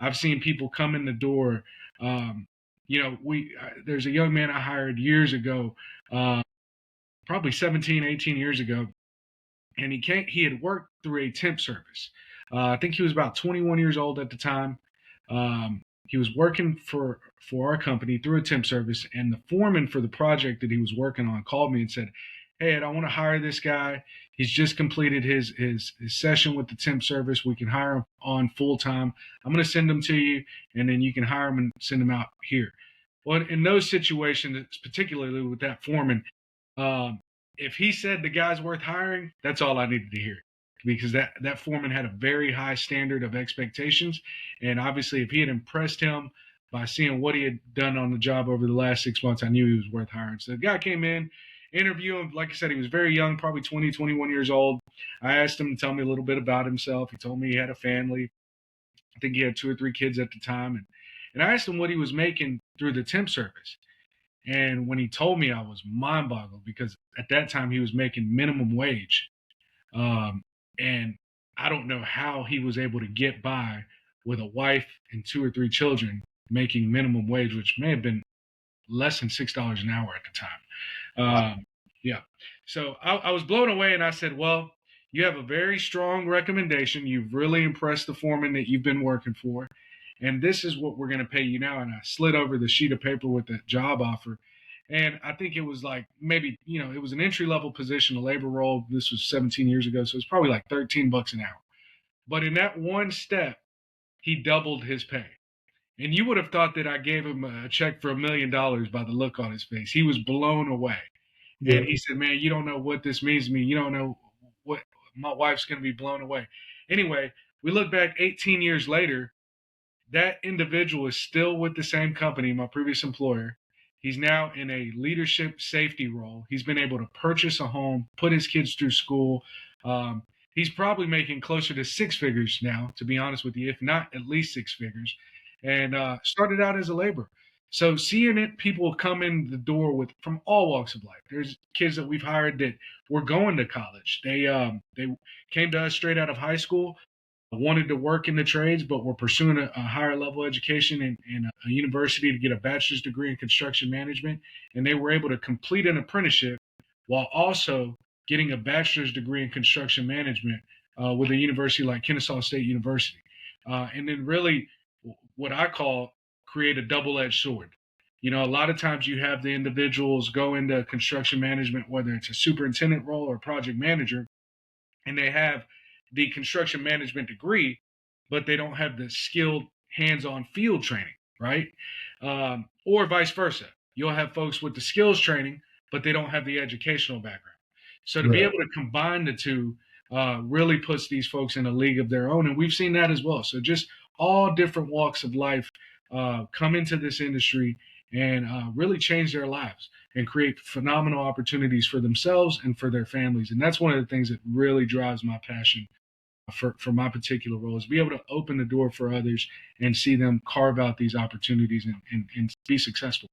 I've seen people come in the door. Um, there's a young man I hired years ago, uh, probably 17, 18 years ago, and he had worked through a temp service. I think he was about 21 years old at the time. He was working for our company through a temp service, and the foreman for the project that he was working on called me and said, "Hey, Ed, I want to hire this guy. He's just completed his session with the temp service. We can hire him on full time. I'm going to send him to you, and then you can hire him and send him out here." Well, in those situations, particularly with that foreman, um, if he said the guy's worth hiring, that's all I needed to hear, because that foreman had a very high standard of expectations, and obviously, if he had impressed him by seeing what he had done on the job over the last 6 months, I knew he was worth hiring. So the guy came in, interview him. Like I said, he was very young, probably 20, 21 years old. I asked him to tell me a little bit about himself. He told me he had a family. I think he had 2 or 3 kids at the time, and I asked him what he was making through the temp service. And when he told me, I was mind boggled, because at that time he was making minimum wage. Um, and I don't know how he was able to get by with a wife and 2 or 3 children making minimum wage, which may have been less than $6 an hour at the Wow. time. Yeah. So I was blown away, and I said, "Well, you have a very strong recommendation. You've really impressed the foreman that you've been working for. And this is what we're going to pay you now." And I slid over the sheet of paper with the job offer. And I think it was like maybe, it was an entry level position, a labor role. This was 17 years ago. So it's probably like $13 an hour. But in that one step, he doubled his pay. And you would have thought that I gave him a check for $1 million by the look on his face. He was blown away. Yeah. And he said, "Man, you don't know what this means to me. You don't know what my wife's going to be blown away." Anyway, we look back 18 years later, that individual is still with the same company, my previous employer. He's now in a leadership safety role. He's been able to purchase a home, put his kids through school. Um, he's probably making closer to 6 figures now, to be honest with you, if not at least 6 figures, and started out as a laborer. So seeing it, people come in the door with from all walks of life. There's kids that we've hired that were going to college. They came to us straight out of high school, wanted to work in the trades, but were pursuing a higher level education in a university to get a bachelor's degree in construction management. And they were able to complete an apprenticeship while also getting a bachelor's degree in construction management with a university like Kennesaw State University. And then really what I call create a double-edged sword. A lot of times you have the individuals go into construction management, whether it's a superintendent role or project manager, and they have the construction management degree, but they don't have the skilled hands-on field training, right? Or vice versa. You'll have folks with the skills training, but they don't have the educational background. So to be Right. able to combine the two really puts these folks in a league of their own, and we've seen that as well. So just all different walks of life come into this industry and really change their lives and create phenomenal opportunities for themselves and for their families. And that's one of the things that really drives my passion for my particular role, is be able to open the door for others and see them carve out these opportunities and be successful.